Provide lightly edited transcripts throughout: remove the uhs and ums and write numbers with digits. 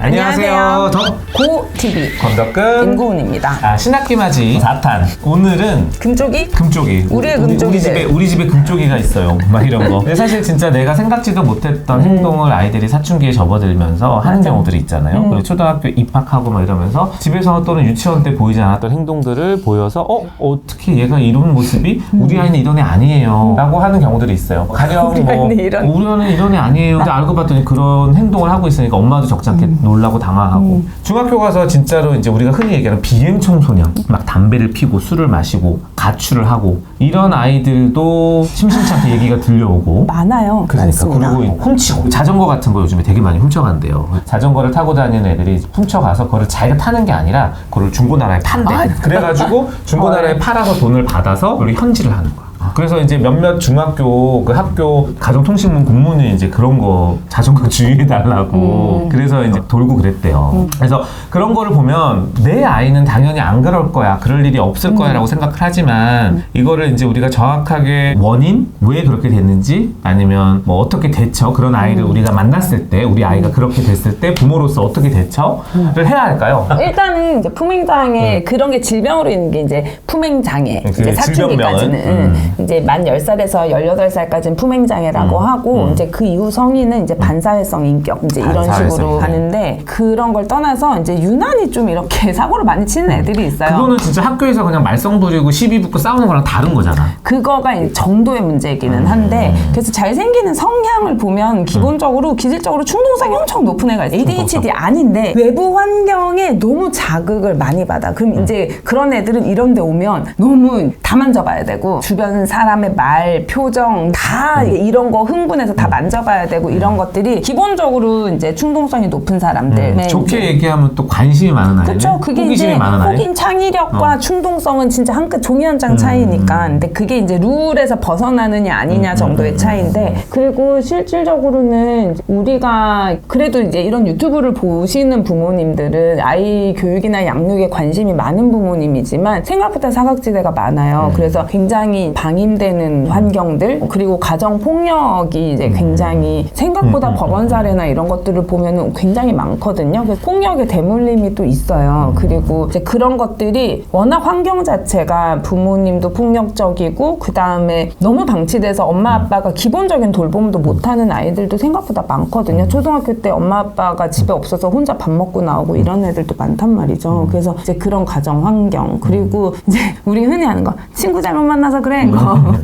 안녕하세요. 고-TV 권덕금 임고은입니다. 신학기 맞이 4탄. 오늘은 금쪽이? 우리의 금쪽이들. 우리 집에 금쪽이가 있어요. 막 이런 거. 근데 사실 진짜 내가 생각지도 못했던 행동을 아이들이 사춘기에 접어들면서 하는 경우들이 있잖아요. 그리고 초등학교 입학하고 막 이러면서 집에서 또는 유치원 때 보이지 않았던 행동들을 보여서 어떻게 얘가 이런 모습이 우리 아이는 이런 애 아니에요 라고 하는 경우들이 있어요. 가령 우리 아이는 이런 애 아니에요. 근데 알고 봤더니 그런 행동을 하고 있으니까 엄마도 적지 않게 놀라고 당황하고. 중학교 가서 진짜로 이제 우리가 흔히 얘기하는 비행 청소년, 막 담배를 피고 술을 마시고 가출을 하고 이런 아이들도 심심치 않게 얘기가 들려오고 많아요. 그러니까 많습니다. 그리고 훔치고 자전거 같은 거 요즘에 되게 많이 훔쳐간대요. 자전거를 타고 다니는 애들이 훔쳐가서 그거를 자기가 타는 게 아니라 그걸 중고나라에 판대. 그래가지고 중고나라에 팔아서 돈을 받아서 그걸 현질을 하는 거야. 그래서 이제 몇몇 중학교 그 학교 가정통신문 공문에 이제 그런 거 자전거 주의해달라고 그래서 이제 돌고 그랬대요. 그래서 그런 거를 보면 내 아이는 당연히 안 그럴 거야, 그럴 일이 없을 거야 라고 생각을 하지만 이거를 이제 우리가 정확하게 원인? 왜 그렇게 됐는지 아니면 뭐 어떻게 대처, 그런 아이를 우리가 만났을 때 우리 아이가 그렇게 됐을 때 부모로서 어떻게 대처를 해야 할까요? 일단은 이제 품행장애 그런 게 질병으로 있는 게 이제 품행장애. 이제 사춘기까지는 이제 만 10살에서 18살까지는 품행장애라고 하고 이제 그 이후 성인은 이제 반사회성 인격 이제 이런 식으로 가는데 그런 걸 떠나서 이제 유난히 좀 이렇게 사고를 많이 치는 애들이 있어요. 그거는 진짜 학교에서 그냥 말썽 부리고 시비 붙고 싸우는 거랑 다른 거잖아. 그거가 이제 정도의 문제이기는 한데 그래서 잘생기는 성향을 보면 기본적으로 기질적으로 충동성이 엄청 높은 애가 있어요. ADHD 아닌데 외부 환경에 너무 자극을 많이 받아. 그럼 이제 그런 애들은 이런 데 오면 너무 다 만져봐야 되고 주변 사람의 말, 표정 다 이런 거 흥분해서 다 만져봐야 되고 이런 것들이 기본적으로 이제 충동성이 높은 사람들. 좋게 얘기하면 또 관심이 많은 아이. 그렇죠. 그게 이제 호긴 창의력과 충동성은 진짜 한 끗 종이 한 장 차이니까. 근데 그게 이제 룰에서 벗어나느냐 아니냐 정도의 차이인데 그리고 실질적으로는 우리가 그래도 이제 이런 유튜브를 보시는 부모님들은 아이 교육이나 양육에 관심이 많은 부모님이지만 생각보다 사각지대가 많아요. 그래서 굉장히 방임되는 환경들 그리고 가정 폭력이 이제 굉장히 생각보다 법원 사례나 이런 것들을 보면은 굉장히 많거든요. 그래서 폭력의 대물림이 또 있어요. 그리고 이제 그런 것들이 워낙 환경 자체가 부모님도 폭력적이고 그 다음에 너무 방치돼서 엄마 아빠가 기본적인 돌봄도 못하는 아이들도 생각보다 많거든요. 초등학교 때 엄마 아빠가 집에 없어서 혼자 밥 먹고 나오고 이런 애들도 많단 말이죠. 그래서 이제 그런 가정 환경 그리고 이제 우리 흔히 하는 거 친구 잘못 만나서 그래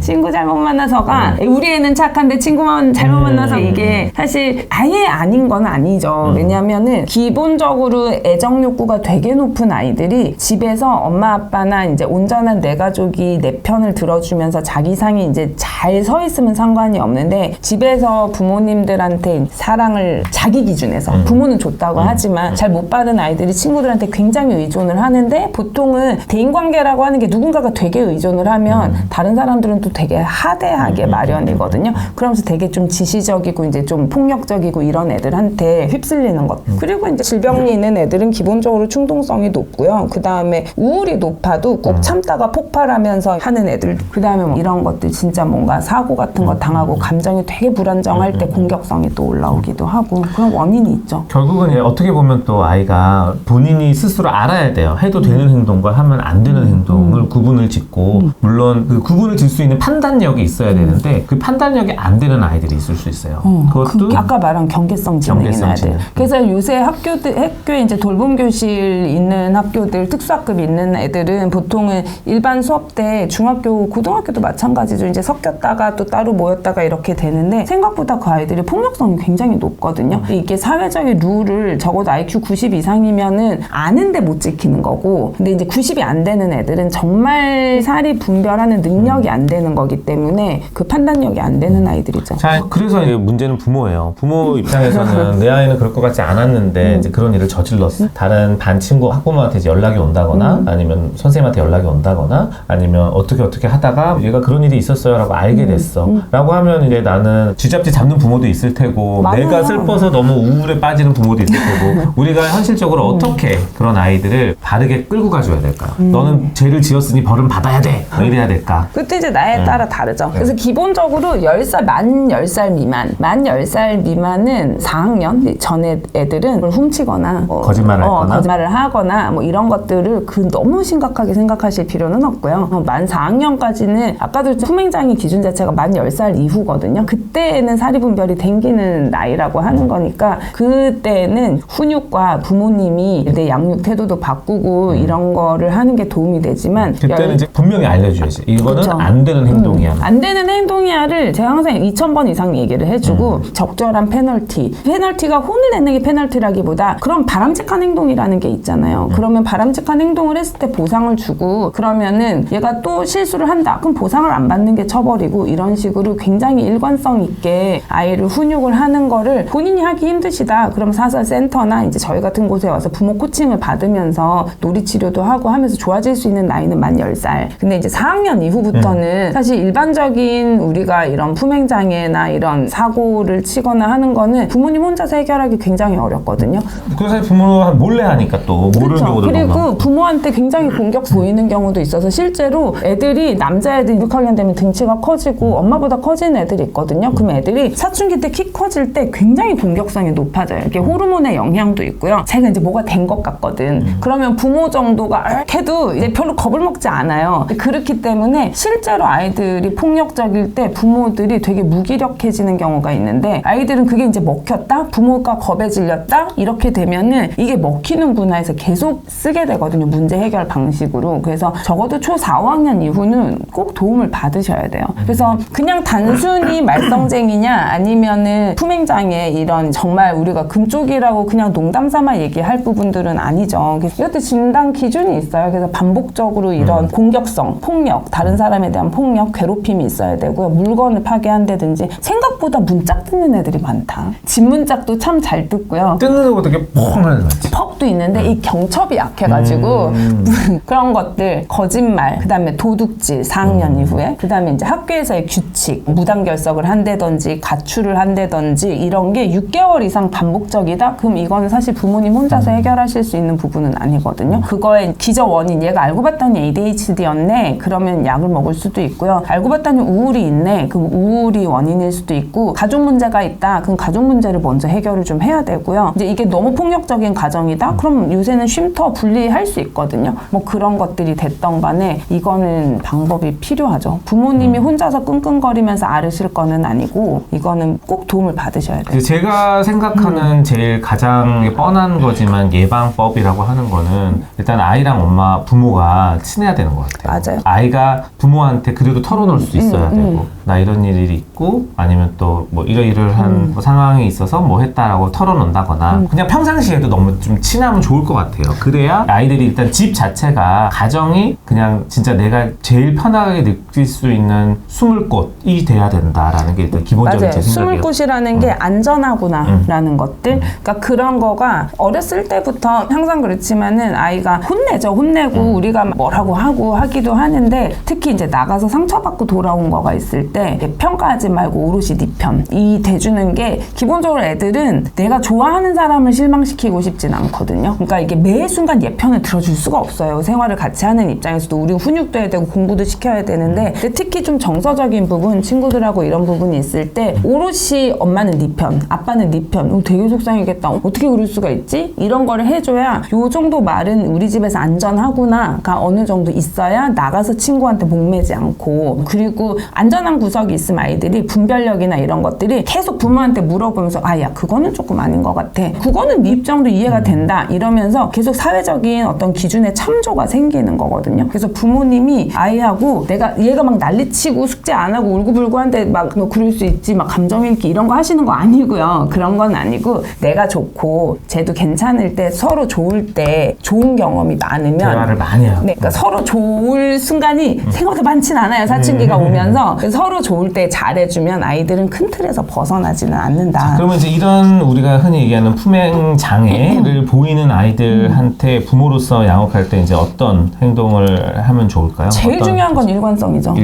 친구 잘못 만나서가 우리 애는 착한데 친구만 잘못 만나서 이게 사실 아예 아닌 건 아니죠. 왜냐면은 기본적으로 애정 욕구가 되게 높은 아이들이 집에서 엄마 아빠나 이제 온전한 내 가족이 내 편을 들어주면서 자기 상이 이제 잘 서 있으면 상관이 없는데 집에서 부모님들한테 사랑을 자기 기준에서 부모는 줬다고 하지만 잘 못 받은 아이들이 친구들한테 굉장히 의존을 하는데 보통은 대인관계라고 하는 게 누군가가 되게 의존을 하면 다른 사람들은 또 되게 하대하게 마련이거든요. 그러면서 되게 좀 지시적이고 이제 좀 폭력적이고 이런 애들한테 휩쓸리는 것. 그리고 이제 질병이 있는 애들은 기본적으로 충동성이 높고요. 그 다음에 우울이 높아도 꼭 참다가 폭발하면서 하는 애들. 그 다음에 뭐 이런 것들 진짜 뭔가 사고 같은 거 당하고 감정이 되게 불안정할 때 공격성이 또 올라오기도 하고 그런 원인이 있죠. 결국은 어떻게 보면 또 아이가 본인이 스스로 알아야 돼요. 해도 되는 행동과 하면 안 되는 행동을 구분을 짓고 물론 그 구분을 질 수 있는 판단력이 있어야 되는데 그 판단력이 안 되는 아이들이 있을 수 있어요. 그것도 아까 말한 경계성 지능인 애들. 그래서 요새 학교에 이제 돌봄 교실 있는 학교들, 특수학급 있는 애들은 보통은 일반 수업 때 중학교, 고등학교도 마찬가지죠. 이제 섞였다가 또 따로 모였다가 이렇게 되는데 생각보다 그 아이들이 폭력성이 굉장히 높거든요. 이게 사회적인 룰을 적어도 IQ 90 이상이면은 아는데 못 지키는 거고, 근데 이제 90이 안 되는 애들은 정말 사리 분별하는 능력이 안 되는 거기 때문에 그 판단력이 안 되는 아이들이죠. 자, 그래서 이제 문제는 부모예요. 부모 입장에서는 내 아이는 그럴 것 같지 않았는데 이제 그런 일을 저질렀어. 다른 반 친구 학부모한테 이제 연락이 온다거나 아니면 선생님한테 연락이 온다거나 아니면 어떻게 하다가 얘가 그런 일이 있었어요 라고 알게 됐어 라고 하면 이제 나는 쥐잡지 잡는 부모도 있을 테고 맞아요. 내가 슬퍼서 너무 우울에 빠지는 부모도 있을 테고 우리가 현실적으로 어떻게 그런 아이들을 바르게 끌고 가줘야 될까요? 너는 죄를 지었으니 벌은 받아야 돼. 뭐 이래야 될까? 그때 그것도 이제 나이에 따라 다르죠. 그래서 기본적으로 10살, 만 10살 미만, 만 10살 미만은 4학년 전에 애들은 그걸 훔치거나 거짓말을 하거나 뭐 이런 것들을 너무 심각하게 생각하실 필요는 없고요. 만 4학년까지는 아까도 품행장애 기준 자체가 만 10살 이후거든요. 그때는 사리분별이 댕기는 나이라고 하는 거니까 그때는 훈육과 부모님이 내 양육 태도도 바꾸고 이런 거를 하는 게 도움이 되지만 그때는 이제 분명히 알려줘야지. 이거는 그쵸. 안 되는 행동이야. 안 되는 행동이야를 제가 항상 2000번 이상 얘기를 해주고 적절한 페널티가 혼을 내는 게 페널티라기보다 그런 바람직한 행동이라는 게 있잖아요. 그러면 바람직한 행동을 했을 때 보상을 주고 그러면은 얘가 또 실수를 한다. 그럼 보상을 안 받는 게 처벌이고 이런 식으로 굉장히 일관성 있게 아이를 훈육을 하는 거를 본인이 하기 힘드시다. 그럼 사설센터나 이제 저희 같은 곳에 와서 부모 코칭을 받으면서 놀이치료도 하고 하면서 좋아질 수 있는 나이는 만 10살. 근데 이제 4학년 이후부터는 사실 일반적인 우리가 이런 품행장애나 이런 사고를 치거나 하는 거는 부모님 혼자서 해결하기 굉장히 어렵거든요. 그 사실 부모가 몰래 하니까 또 모르는 경우도 그리고 많고. 부모한테 굉장히 공격 보이는 경우도 있어서 실제로 애들이 남자애들이 6학년 되면 등치가 커지고 엄마보다 커지는 애들이 있거든요. 그럼 애들이 사춘기 때 키 커질 때 굉장히 공격성이 높아져요. 이게 호르몬의 영향도 있고요. 자기가 이제 뭐가 된 것 같거든. 그러면 부모 정도가 해도 이제 별로 겁을 먹지 않아요. 그렇기 때문에 실제로 아이들이 폭력적일 때 부모들이 되게 무기력해지는 경우가 있는데 아이들은 그게 이제 먹혔다? 부모가 겁에 질렸다? 이렇게 되면은 이게 먹히는구나 해서 계속 쓰게 되거든요. 문제 해결 방식으로. 그래서 적어도 초 4, 5학년 이후는 꼭 도움을 받으셔야 돼요. 그래서 그냥 단순히 말썽쟁이냐 아니면은 품행장애 이런 정말 우리가 금쪽이라고 그냥 농담 삼아 얘기할 부분들은 아니죠. 이것도 진단 기준이 있어요. 그래서 반복적으로 이런 공격성, 폭력, 다른 사람에 대한 폭력, 괴롭힘이 있어야 되고요. 물건을 파괴한다든지 생각보다 문짝 듣는 애들이 많다. 진문짝도 참 잘 듣고요. 뜯는 거 되게 펑 하는 거 같지. 퍽도 있는데 이 경첩이 약해가지고 그런 것들 거짓말 그다음에 도둑질 4학년 이후에 그다음에 이제 학교에서의 규칙 무단결석을 한다든지 가출을 한다든지 이런 게 6개월 이상 반복적이다? 그럼 이거는 사실 부모님 혼자서 해결하실 수 있는 부분은 아니거든요. 그거의 기저 원인 얘가 알고 봤더니 ADHD였네 그러면 약을 먹을 수도 있고요. 알고 봤더니 우울이 있네 그럼 우울이 원인일 수도 있고 가족 문제가 있다 그럼 가족 문제를 먼저 해결을 좀 해야 되고요. 이제 이게 너무 폭력적인 가정이다? 그럼 요새는 쉼터 분리할 수 있거든요. 뭐 그런 것들이 됐던 간에 이거는 방법이 필요하죠. 부모님이 혼자서 끙끙거리면서 앓으실 거는 아니고 이거는 꼭 도움을 받으셔야 돼요. 제가 생각하는 제일 가장 뻔한 거지만 예방법이라고 하는 거는 일단 아이랑 엄마, 부모가 친해야 되는 것 같아요. 맞아요. 아이가 부모한테 그래도 털어놓을 수 있어야 되고 나 이런 일이 있고 아니면 또 뭐 이러이러한 뭐 상황이 있어서 뭐 했다라고 털어놓는다거나 그냥 평상시에도 너무 좀 친하면 좋을 것 같아요. 그래야 아이들이 일단 집 자체가 가정이 그냥 진짜 내가 제일 편하게 느낄 수 있는 숨을 곳이 돼야 된다라는 게 일단 기본적인 맞아요. 제 생각이에요. 숨을 곳이라는 게 안전하구나라는 것들. 그러니까 그런 거가 어렸을 때부터 항상 그렇지만은 아이가 혼내고 우리가 뭐라고 하고 하기도 하는데 특히 이제 나가서 상처받고 돌아온 거가 있을 때 평가하지 말고 오롯이 네 편. 이 대주는 게 기본적으로 애들은 내가 좋아하는 사람을 실망시키고 싶진 않거든요. 그러니까 이게 매 순간 얘 편을 들어줄 수가 없어요. 생활을 같이 하는 입장에서도 우리 훈육도 해야 되고 공부도 시켜야 되는데 근데 특히 좀 정서적인 부분 친구들하고 이런 부분이 있을 때 오롯이 엄마는 네 편, 아빠는 네 편. 되게 속상하겠다. 어떻게 그럴 수가 있지? 이런 거를 해줘야 요 정도 말은 우리 집에서 안전하구나가 어느 정도 있어야 나가서 친구한테 목매지 않고 그리고 안전한 구석이 있으면 아이들이 분별력이나 이런 것들이 계속 부모한테 물어보면서 야 그거는 조금 아닌 것 같아. 그거는 네 입장도 이해가 된다. 이러면서 계속 사회적인 어떤 기준의 참조가 생기는 거거든요. 그래서 부모님이 아이하고 얘가 막 난리치고 숙제 안 하고 울고불고한데 막 너 그럴 수 있지 막 감정일기 이런 거 하시는 거 아니고요. 그런 건 아니고 내가 좋고 쟤도 괜찮을 때 서로 좋을 때 좋은 경험이 많으면 대화를 많이 하고 네, 그러니까 서로 좋을 순간이 생각보다 많진 않아요. 사춘기가 오면서 그래서 서로 서로 좋을 때 잘해주면 아이들은 큰 틀에서 벗어나지는 않는다. 그러면 이제 이런 우리가 흔히 얘기하는 품행 장애를 보이는 아이들한테 부모로서 양육할 때 이제 어떤 행동을 하면 좋을까요? 제일 중요한 건 일관성이죠.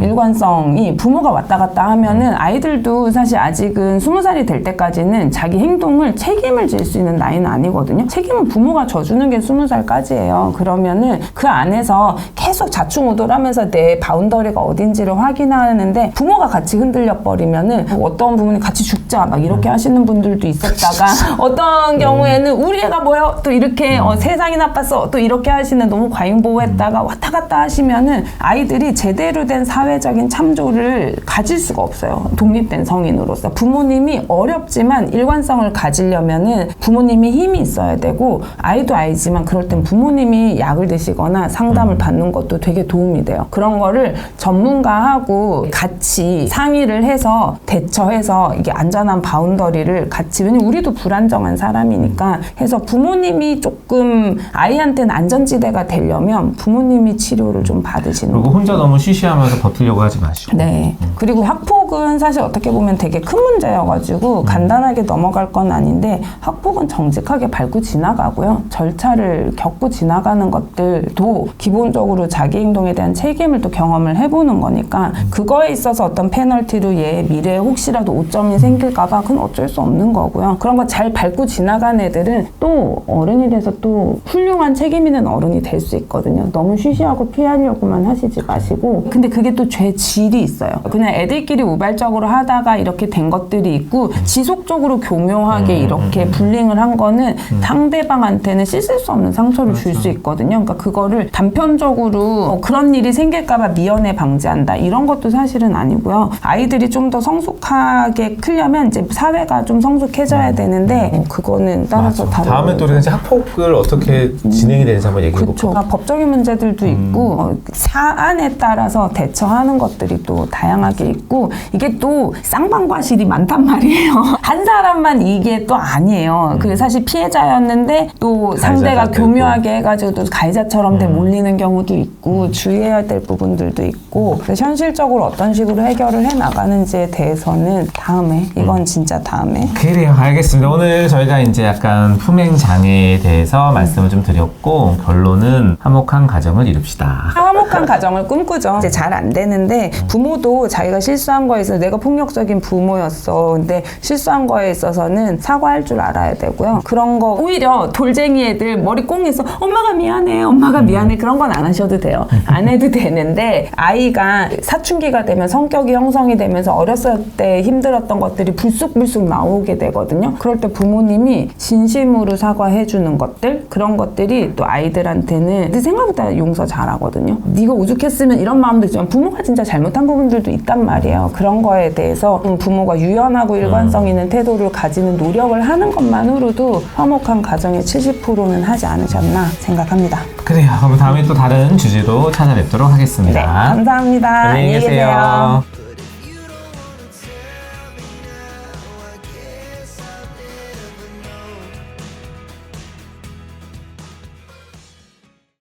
일관성이 부모가 왔다 갔다 하면은 아이들도 사실 아직은 20살이 될 때까지는 자기 행동을 책임을 질 수 있는 나이는 아니거든요. 책임은 부모가 져주는 게 20살까지예요. 그러면은 그 안에서 계속 좌충우돌하면서 내 바운더리가 어딘지를 확인하는데 부모가 같이 흔들려 버리면은 어떤 부분이 같이 죽자 막 이렇게 하시는 분들도 있었다가 어떤 경우에는 우리 애가 뭐요? 또 이렇게 세상이 나빴어 또 이렇게 하시는 너무 과잉보호했다가 왔다 갔다 하시면은 아이들이 제대로 된 사회적인 참조를 가질 수가 없어요. 독립된 성인으로서 부모님이 어렵지만 일관성을 가지려면은 부모님이 힘이 있어야 되고 아이도 아이지만 그럴 땐 부모님이 약을 드시거나 상담을 받는 것도 되게 도움이 돼요. 그런 거를 전문가하고 같이 상의를 해서 대처해서 이게 안전한 바운더리를 같이 왜냐면 우리도 불안정한 사람이니까 해서 부모님이 조금 아이한테는 안전지대가 되려면 부모님이 치료를 좀 받으시는 그리고 혼자 너무 쉬쉬하면서 버티려고 하지 마시고. 네. 그리고 학폭은 사실 어떻게 보면 되게 큰 문제여가지고 간단하게 넘어갈 건 아닌데 학폭은 정직하게 밟고 지나가고요. 절차를 겪고 지나가는 것들도 기본적으로 자기 행동에 대한 책임을 또 경험을 해보는 거니까 그거에 있어서 어떤 페널티로 얘 미래에 혹시라도 오점이 생길까봐 그건 어쩔 수 없는 거고요. 그런 거 잘 밟고 지나간 애들은 또 어른이 돼서 또 훌륭한 책임 있는 어른이 될 수 있거든요. 너무 쉬쉬하고 피하려고만 하시지 마시고 근데 그게 또 죄 질이 있어요. 그냥 애들끼리 우발적으로 하다가 이렇게 된 것들이 있고 지속적으로 교묘하게 이렇게 불링을 한 거는 상대방한테는 씻을 수 없는 상처를 줄 수 있거든요. 그러니까 그거를 단편적으로 그런 일이 생길까봐 미연에 방지한다 이런 것도 사실은 아니고요. 아이들이 좀 더 성숙하게 크려면 이제 사회가 좀 성숙해져야 되는데 그거는 따라서 다른 다음에 또 우리가 이제 학폭을 어떻게 진행이 되는지 한번 얘기해볼까요? 그렇죠. 법적인 문제들도 있고 사안에 따라서 대처하는 것들이 또 다양하게 있고 이게 또 쌍방과실이 많단 말이에요. 한 사람만 이게 또 아니에요. 그 사실 피해자였는데 또 상대가 교묘하게 해가지고 또 가해자처럼 몰리는 경우도 있고 주의해야 될 부분들도 있고 그래서 현실적으로 어떤 식으로 해결을 해나가는지에 대해서는 다음에 이건 진짜 다음에 그래요. 알겠습니다. 오늘 저희가 이제 약간 품행 장애에 대해서 말씀을 좀 드렸고 결론은 화목한 가정을 이룹시다. 화목한 가정을 꿈꾸죠. 이제 잘 안 되는데 부모도 자기가 실수한 거에 있어서 내가 폭력적인 부모였어. 근데 실수한 거에 있어서는 사과할 줄 알아야 되고요. 그런 거 오히려 돌쟁이 애들 머리 꽁해서 엄마가 미안해 엄마가 미안해 그런 건 안 하셔도 돼요. 안 해도 되는데 아이가 사춘기가 되면 성격이 형성이 되면서 어렸을 때 힘들었던 것들이 불쑥불쑥 나오게 되거든요. 그럴 때 부모님이 진심으로 사과해 주는 것들 그런 것들이 또 아이들한테는 생각보다 용서 잘하거든요. 네가 오죽했으면 이런 마음도 있지만 부모가 진짜 잘못한 부분들도 있단 말이에요. 그런 거에 대해서 부모가 유연하고 일관성 있는 태도를 가지는 노력을 하는 것만으로도 화목한 가정의 70%는 하지 않으셨나 생각합니다. 그래요. 그럼 다음에 또 다른 주제로 찾아뵙도록 하겠습니다. 네, 감사합니다. 안녕히 계세요.